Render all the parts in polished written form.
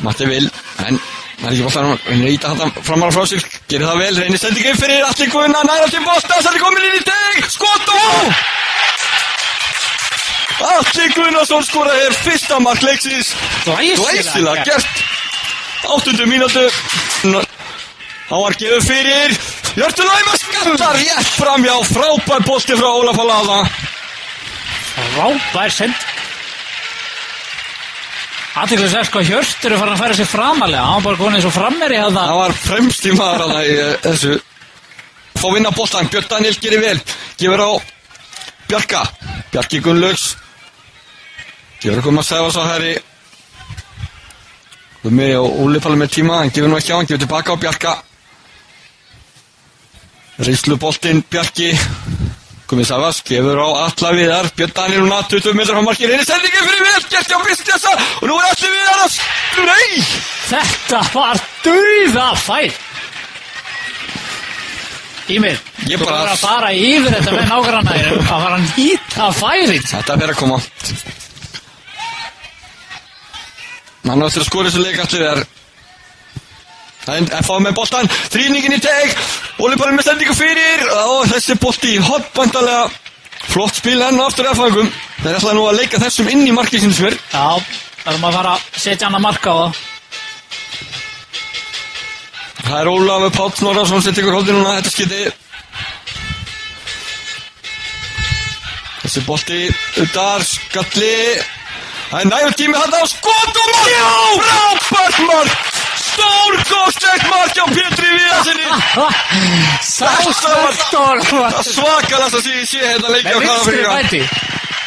Matti vil, en það ekki boltan, hann íta hann framar frá sig, gerir það vel, reynir sendingin fyrir Atli Gunnar, næra til bolta, það er komin inn í teg, skot og Atli Gunnarsson skora hér fyrsta mark leiksins, glæsilega gert, 8. mínútu, hann var gefur fyrir, Hjörtur Laima skattar rétt framjá, frábær bolti frá Ólaf Halaða. Frábær send. Athyglisvert hvað Hjörtur farin að færa sig framalega, hann var bara konið svo frammeri að það. Það var fremst í maður að það í þessu. Fá vinna boltan, Björn Daniel gerir vel, gefur á Bjarka, Bjarki Gunnlaugs, gefur að segja svo herri. Gummi og Óli Palli með tíma, hann gefur nú ekki á, hann gefur tilbaka á Bjarka. Reynslu boltinn, Bjarki, Gummi Sævas, gefur á Atla Viðar, Björn Daniel núna, 20 metrar frá markið, reynir sendingin fyrir vel, gert hjá Kristjása, og nú Atli Viðar að nei! Þetta var dauðafær. Ímir, þú verður að fara yfir þetta með nágrannæðir, að fara að nýta færið. Þetta er að koma. Hann eftir að skora þessu leik Atli Viðar. F.A. með boltan, þrýningin í teg, Óli Palli með sendingu fyrir, og þessi bolti hotbandalega, flott spil enn og aftur F.A.ingum. Þeir ætla nú að leika þessum inn í markið sinni fyrr. Já, verðum að fara að setja hann að marka á það. Það er Ólafur Páll Snorrason sem tekur holdið núna, þetta skiti. Þessi bolti, Udar, skalli, það er nægur tími hann á skot og mark, frábært mark. Stórkostlegt mark hjá Pétri Viðarsinni. Svakalast að sé hérna leikja á Kanaríka.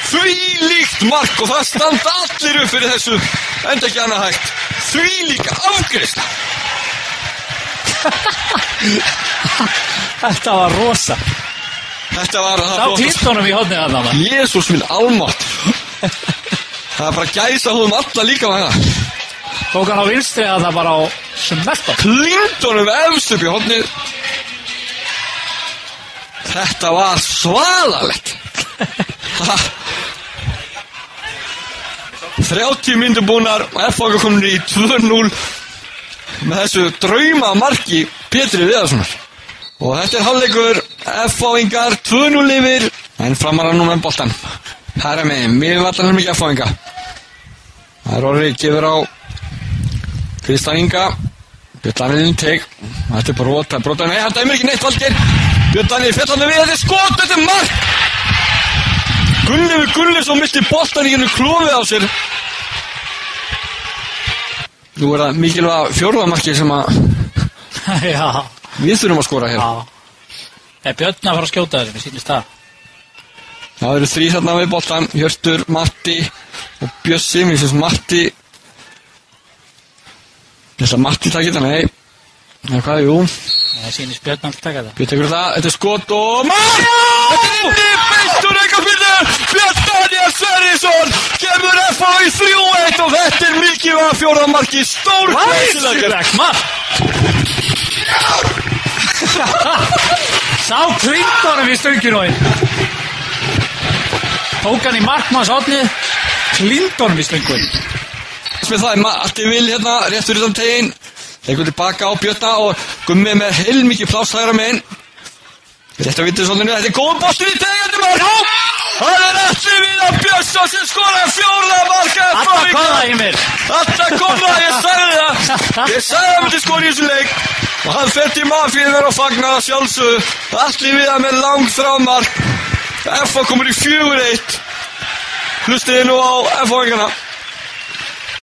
Þvílíkt mark og það standa allir upp fyrir þessu, enda ekki annað hægt. Þvílík afgreiðsla. Þetta var rosa. Þetta var það. Þá klíptunum í hodnið þarna. Jesús minn almátt. Það er bara gæsa húðum alla líka með það. Tók hann á vinstri að það bara á smelta. Klíptunum efst upp í hodnið. Þetta var svaðalegt. 30 mínútur búnar og F.A. komin í 2-0 með þessu drauma marki Pétri Viðarssonar. Og þetta er hálfleikur, F.A.ingar 2-0 yfir, en framar hann nú með boltan. Her er með, mér vallar hann mikið F.A.inga. Það er orðið, gefur á Kristján Inga, Björn Daniel teg, þetta er brota, nei, hann dæmir ekki neitt Valgeir, Björn Daniel fjallandi við, þetta er skot, þetta er mark! Gunnleifur Gunnleifsson misti boltan í hennu klófið á sér. Nú er það mikilvæg fjórðamarkið sem að við þurfum að skora hér. Já, er Björn að fara að skjóta þessu, mér sýnist það. Það eru 3 þarna við boltan, Hjörtur, Matti og Bjössi, mér finnst Matti. Ég ætla að Matti takk þetta, nei. Það er hvað, jú. Það sýnist Björn að taka það. Björn tekur það, þetta er skot og mark! Þetta er inni, beittur aukaspyrnu! Björn Daniel Sverrisson kemur F.A. í 3-1 og þetta er mikilvæg fjórðamarki, stórkvæsilega. Sá Clintonum í stönginu. Tók hann í markmannshotnið, Clintonum í stönginu. Með það er Matti vil hérna rétt fyrir þann tegin, leikur tilbaka á Björna og Gummi með heilmikið pláss hægra megin. Rétt að vitið svolítið, þetta er góð boltur í tegandi mark. Það er Atli Viðar Björnsson sem skorar fjórða marka. Alltaf kom það í mér. Alltaf kom það, ég sagði það. Ég sagði það myndi skora í þessu leik. Og hann fer til Mafíðar og fagnar að sjálfsögðu. Atli Viðar með langt frámark. F.A. komur í 4-1. Hlustiði nú á F.A.ingana.